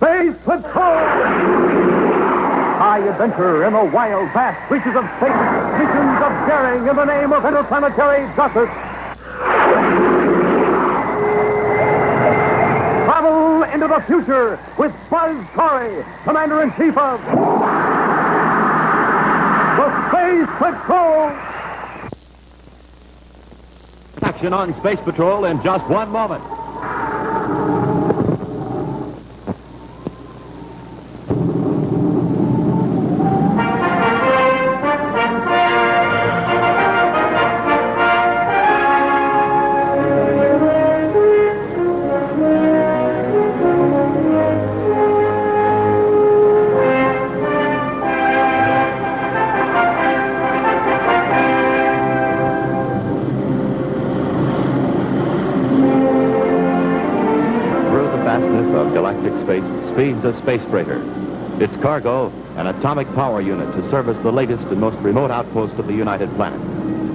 Space Patrol! High adventure in the wild, vast reaches of space. Missions of daring in the name of interplanetary justice. Travel into the future with Buzz Corey, Commander-in-Chief of the Space Patrol. Action on Space Patrol in just 1 moment. Of galactic space speeds a space freighter. Its cargo, an atomic power unit to service the latest and most remote outpost of the United Planet.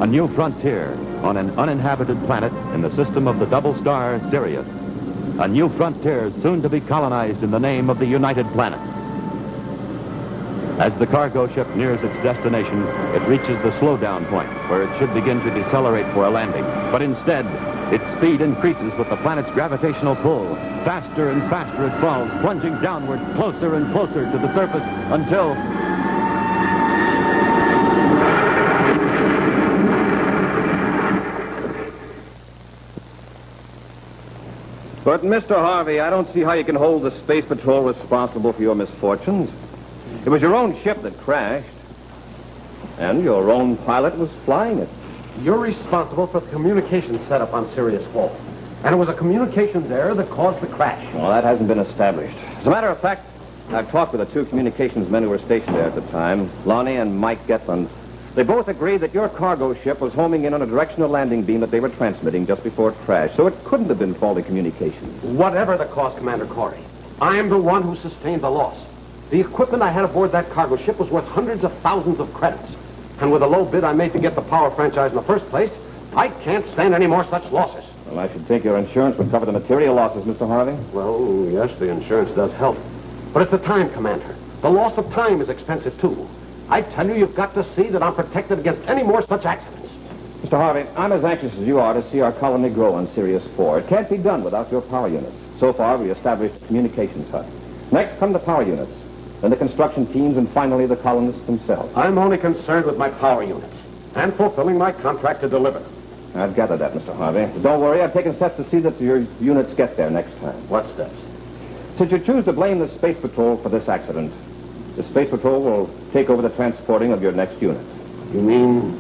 A new frontier on an uninhabited planet in the system of the double star Sirius. A new frontier soon to be colonized in the name of the United Planet. As the cargo ship nears its destination, it reaches the slowdown point where it should begin to decelerate for a landing. But instead, its speed increases with the planet's gravitational pull. Faster and faster it falls, plunging downward, closer and closer to the surface until... But, Mr. Harvey, I don't see how you can hold the Space Patrol responsible for your misfortunes. It was your own ship that crashed, and your own pilot was flying it. You're responsible for the communications setup on Sirius 4. And it was a communications error that caused the crash. Well, that hasn't been established. As a matter of fact, I've talked with the 2 communications men who were stationed there at the time, Lonnie and Mike Getland. They both agreed that your cargo ship was homing in on a directional landing beam that they were transmitting just before it crashed, so it couldn't have been faulty communications. Whatever the cost, Commander Corey, I'm the one who sustained the loss. The equipment I had aboard that cargo ship was worth hundreds of thousands of credits. And with the low bid I made to get the power franchise in the first place, I can't stand any more such losses. Well, I should think your insurance would cover the material losses, Mr. Harvey. Well, yes, the insurance does help. But it's the time, Commander. The loss of time is expensive, too. I tell you, you've got to see that I'm protected against any more such accidents. Mr. Harvey, I'm as anxious as you are to see our colony grow on Sirius 4. It can't be done without your power units. So far, we established a communications hub. Next come the power units, then the construction teams, and finally the colonists themselves. I'm only concerned with my power units and fulfilling my contract to deliver. I've gathered that, Mr. Harvey. But don't worry, I've taken steps to see that your units get there next time. What steps? Since you choose to blame the Space Patrol for this accident, the Space Patrol will take over the transporting of your next unit. You mean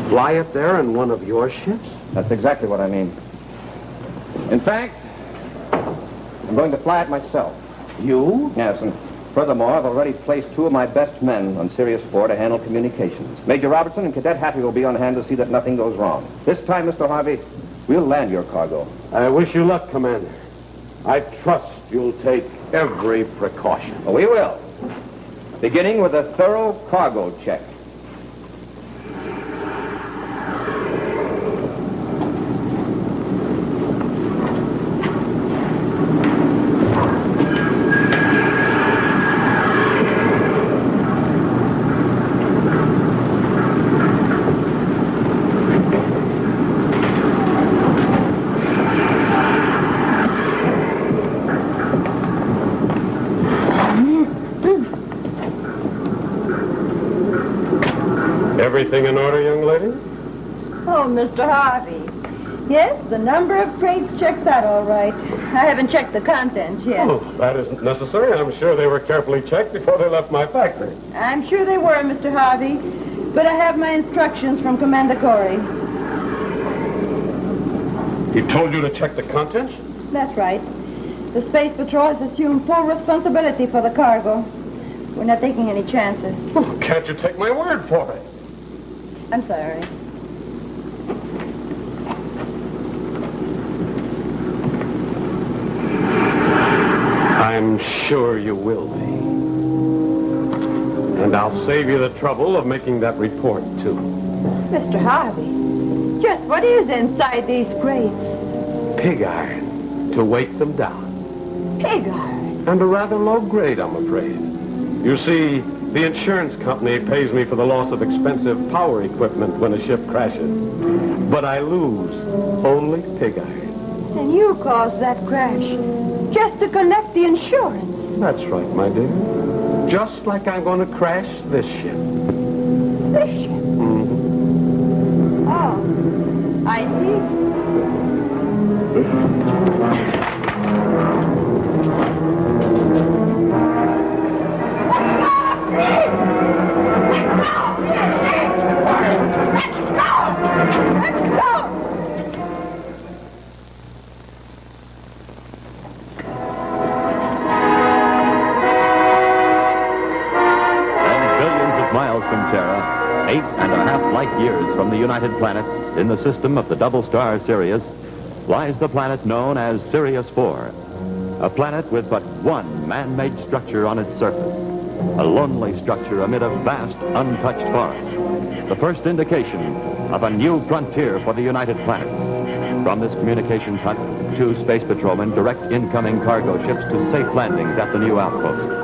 fly it there in one of your ships? That's exactly what I mean. In fact, I'm going to fly it myself. You? Yes, and furthermore, I've already placed 2 of my best men on Sirius 4 to handle communications. Major Robertson and Cadet Happy will be on hand to see that nothing goes wrong. This time, Mr. Harvey, we'll land your cargo. I wish you luck, Commander. I trust you'll take every precaution. Oh, we will. Beginning with a thorough cargo check. Everything in order, young lady? Oh, Mr. Harvey. Yes, the number of crates checks out all right. I haven't checked the contents yet. Oh, that isn't necessary. I'm sure they were carefully checked before they left my factory. I'm sure they were, Mr. Harvey. But I have my instructions from Commander Corey. He told you to check the contents? That's right. The Space Patrol has assumed full responsibility for the cargo. We're not taking any chances. Oh, can't you take my word for it? I'm sorry. I'm sure you will be. And I'll save you the trouble of making that report, too. Mr. Harvey, just what is inside these crates? Pig iron to weight them down. Pig iron. And a rather low grade, I'm afraid. You see, the insurance company pays me for the loss of expensive power equipment when a ship crashes. But I lose only pig iron. And you caused that crash just to collect the insurance. That's right, my dear. Just like I'm going to crash this ship. This ship? Mm-hmm. Oh, I see. From Terra, 8.5 light years from the United Planets in the system of the double star Sirius, lies the planet known as Sirius 4, a planet with but one man-made structure on its surface, a lonely structure amid a vast, untouched forest, the first indication of a new frontier for the United Planets. From this communications hut, 2 space patrolmen direct incoming cargo ships to safe landings at the new outpost.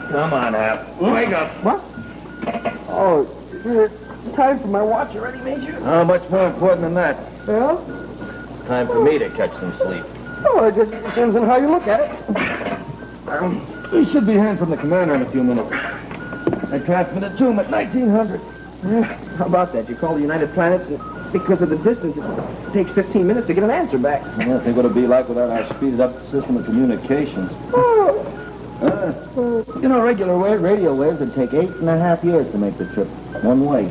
Come on, Hap. Wake up. What? Oh, it's time for my watch already, Major? How much more important than that? Well? It's time for me to catch some sleep. Oh, it just depends on how you look at it. We should be hearing from the commander in a few minutes. I transmitted to him at 1900. Yeah, how about that? You call the United Planets, and because of the distance, it takes 15 minutes to get an answer back. I think what it'll be like without our speeded up system of communications. Oh. You know, regular radio waves would take 8.5 years to make the trip one way.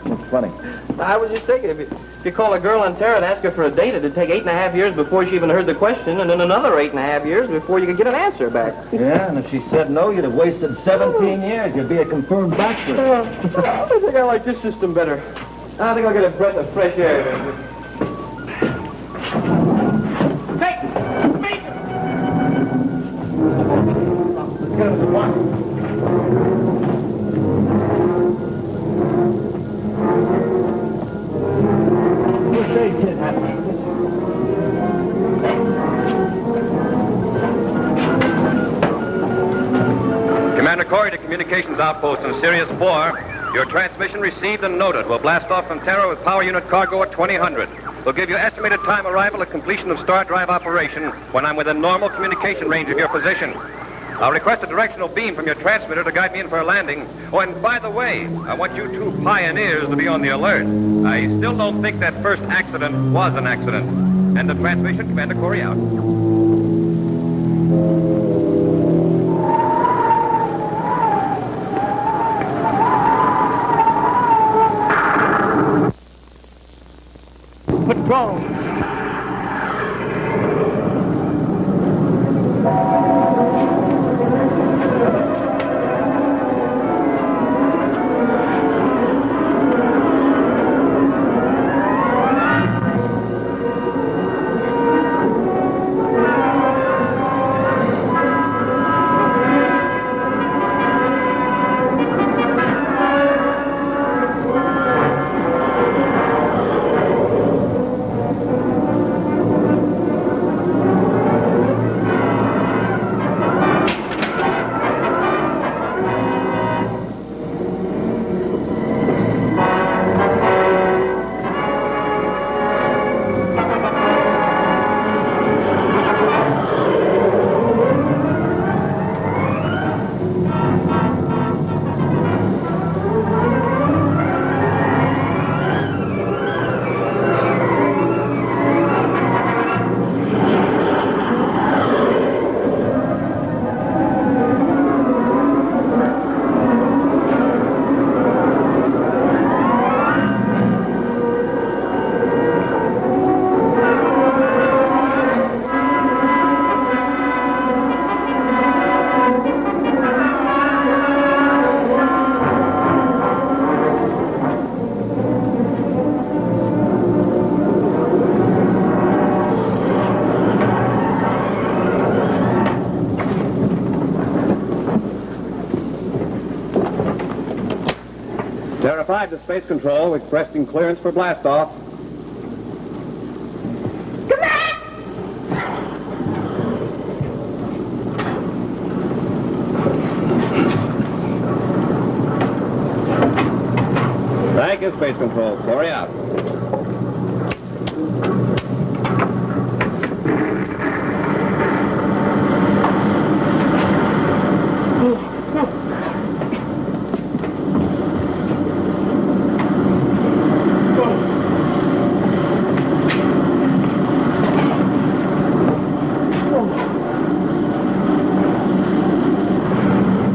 It's funny. I was just thinking, if you call a girl on Terra and ask her for a date, it'd take 8.5 years before she even heard the question, and then another 8.5 years before you could get an answer back. Yeah, and if she said no, you'd have wasted 17 years. You'd be a confirmed bachelor. I think I like this system better. I think I'll get a breath of fresh air. Commander Corey to Communications Outpost in Sirius 4. Your transmission received and noted. We'll blast off from Terra with power unit cargo at 2000. We'll give you estimated time arrival at completion of star drive operation when I'm within normal communication range of your position. I'll request a directional beam from your transmitter to guide me in for a landing. Oh, and by the way, I want you 2 pioneers to be on the alert. I still don't think that first accident was an accident. End of transmission, Commander Corey out. Patrol. to Space Control, requesting clearance for blastoff. Thank you, Space Control. Corey out.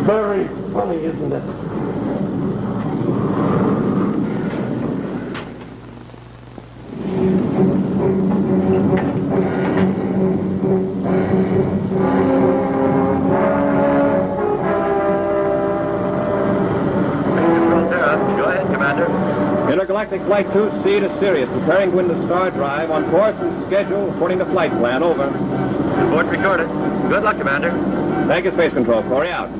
Very funny, isn't it? Intergalactic Flight 2C to Sirius, preparing to win the star drive on course and schedule according to flight plan. Over. Report recorded. Good luck, Commander. Thank you, Space Control. Corey out.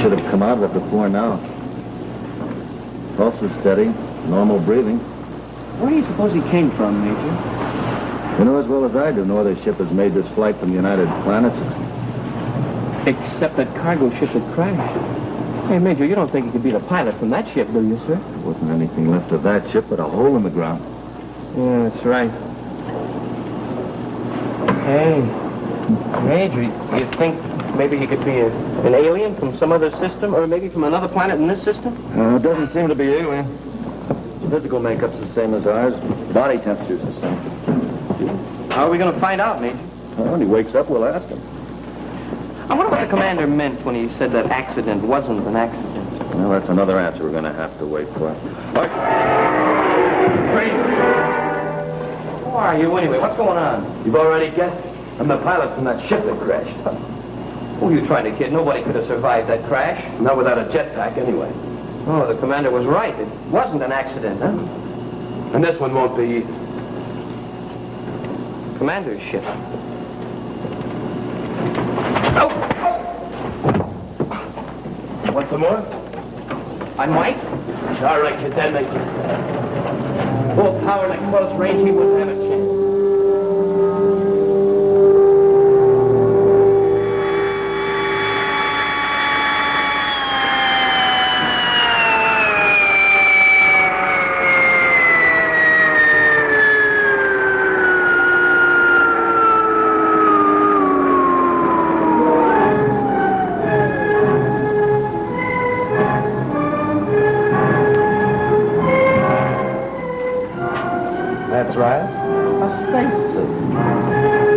Should have come out of it before now. Pulse is steady, normal breathing. Where do you suppose he came from, Major? You know as well as I do, no other ship has made this flight from the United Planets. Except that cargo ship had crashed. Hey, Major, you don't think he could be the pilot from that ship, do you, sir? There wasn't anything left of that ship but a hole in the ground. Yeah, that's right. Hey, Major, do you think maybe he could be an alien from some other system, or maybe from another planet in this system? It doesn't seem to be alien. Physical makeup's the same as ours. Body temperature's the same. How are we going to find out, Major? Well, when he wakes up, we'll ask him. I wonder what the commander meant when he said that accident wasn't an accident. Well, that's another answer we're going to have to wait for. Who are you, anyway? What's going on? You've already guessed. I'm the pilot from that ship that crashed. Who are you trying to kid? Nobody could have survived that crash. Not without a jetpack, anyway. Oh, the commander was right. It wasn't an accident, huh? And this one won't be either. Commander's ship. Want some more? I'm Mike. All right, kid, that makes it. Full power and at close range, he wouldn't have a chance. That's right. A spacesuit.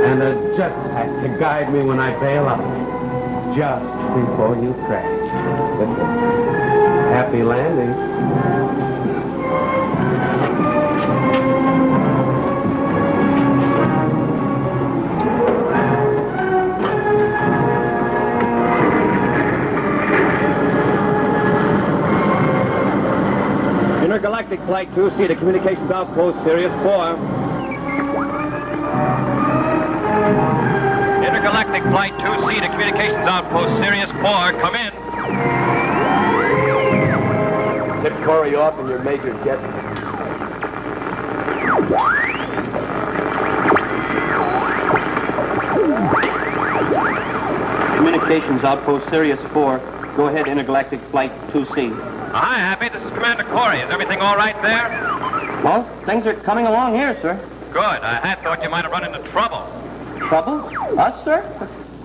And a jetpack to guide me when I bail out. Just before you crash. Happy landing. Intergalactic Flight 2C to Communications Outpost, Sirius 4. Intergalactic Flight 2C to Communications Outpost, Sirius 4. Come in. Tip Corey off in your major jet. Communications Outpost, Sirius 4. Go ahead, Intergalactic Flight 2C. Hi, Happy. This is Commander Corey. Is everything all right there? Well, things are coming along here, sir. Good. I had thought you might have run into trouble. Trouble? Us, sir?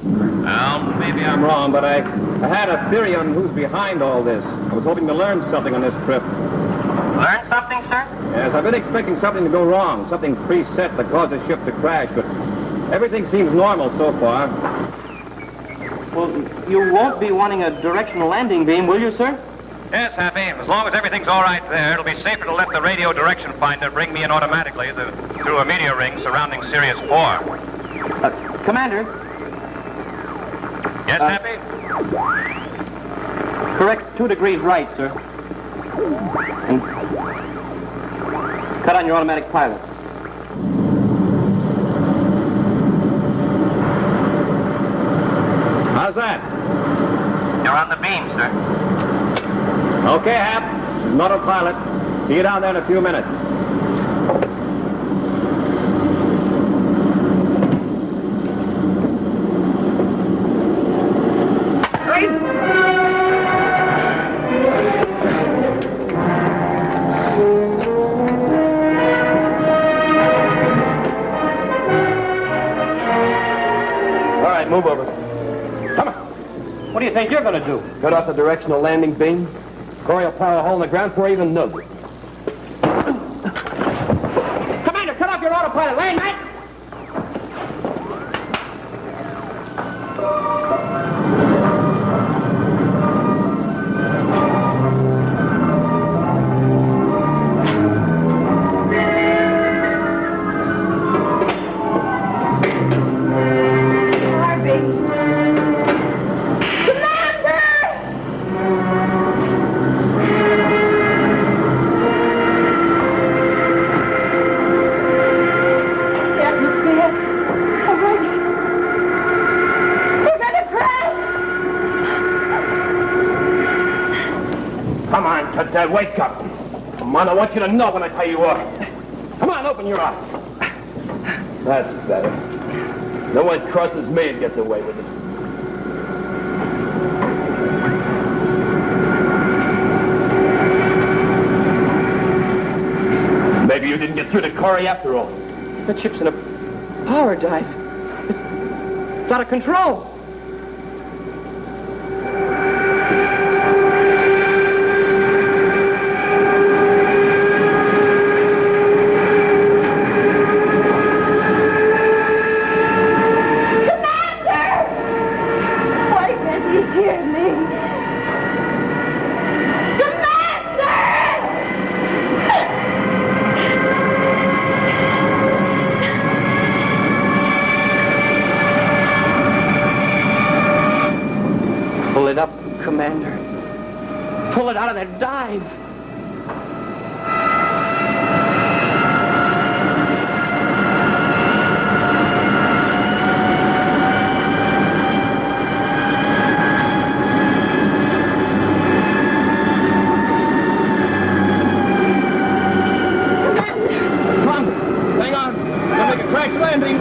Well, maybe I'm wrong, but I had a theory on who's behind all this. I was hoping to learn something on this trip. Learn something, sir? Yes, I've been expecting something to go wrong, something preset that caused the ship to crash, but everything seems normal so far. Well, you won't be wanting a directional landing beam, will you, sir? Yes, Happy. As long as everything's all right there, it'll be safer to let the radio direction finder bring me in automatically through a meteor ring surrounding Sirius 4. Commander? Yes, Happy? Correct 2 degrees right, sir. And cut on your automatic pilot. How's that? You're on the beam, sir. Okay, Hap. Autopilot. See you down there in a few minutes. All right, move over. Come on. What do you think you're going to do? Cut off the directional landing beam? Corey will power a hole in the ground before he even knows it. Commander, cut off your autopilot. Land, right? Come on, Cadet, wake up. Come on, I want you to know when I tell you what. Come on, open your eyes. That's better. No one crosses me and gets away with it. Maybe you didn't get through to Corey after all. The ship's in a power dive. It's out of control. Pull it up, Commander. Pull it out of that dive. Come on, hang on. We'll make a crash landing.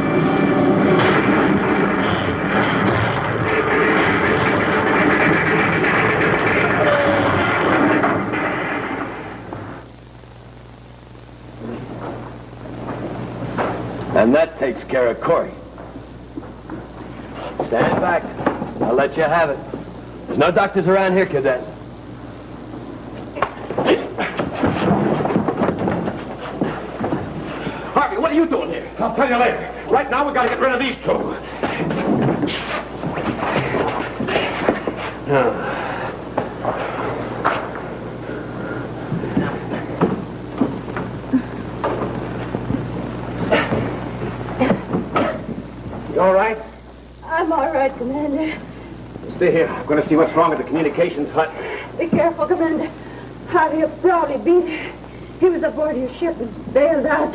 And that takes care of Corey. Stand back. I'll let you have it. There's no doctors around here, Cadet. Harvey, what are you doing here? I'll tell you later. Right now, we got to get rid of these two. You all right? I'm all right, Commander. Stay here. I'm going to see what's wrong with the communications hut. Be careful, Commander. Harvey will probably be there. He was aboard your ship and bailed out.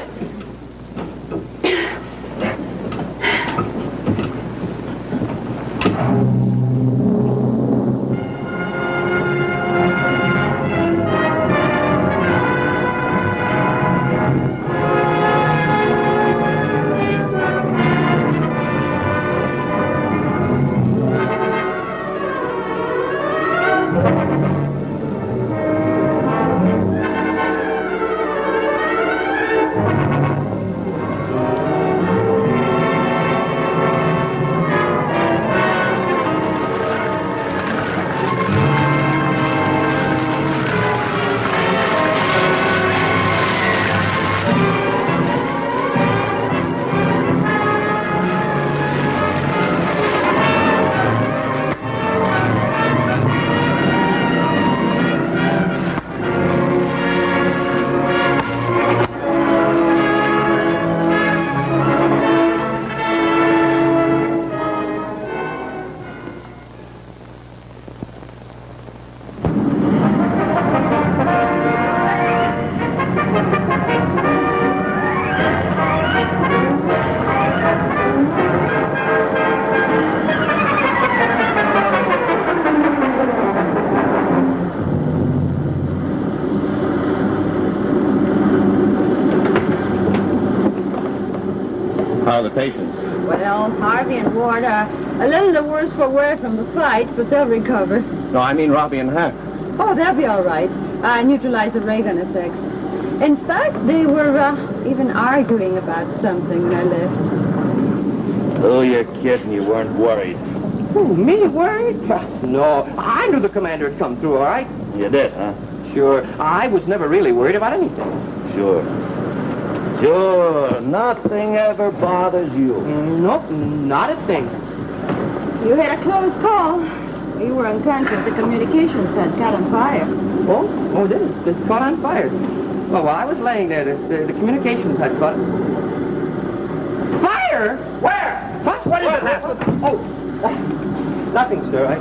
patients? Well, Harvey and Ward are a little the worse for wear from the fight, but they'll recover. No, I mean Robbie and Hack. Oh, they'll be all right. I neutralized the ray gun effects. In fact, they were even arguing about something when I left. Oh, you're kidding. You weren't worried. Oh, me worried? No, I knew the commander had come through, all right? You did, huh? Sure. I was never really worried about anything. Sure. Sure. Nothing ever bothers you. Nope, not a thing. You had a close call. You were unconscious. The communications had caught on fire. Oh, did it? It caught on fire. Oh, well, I was laying there. The communications had caught. Fire? Where? What is it? Oh, nothing, sir.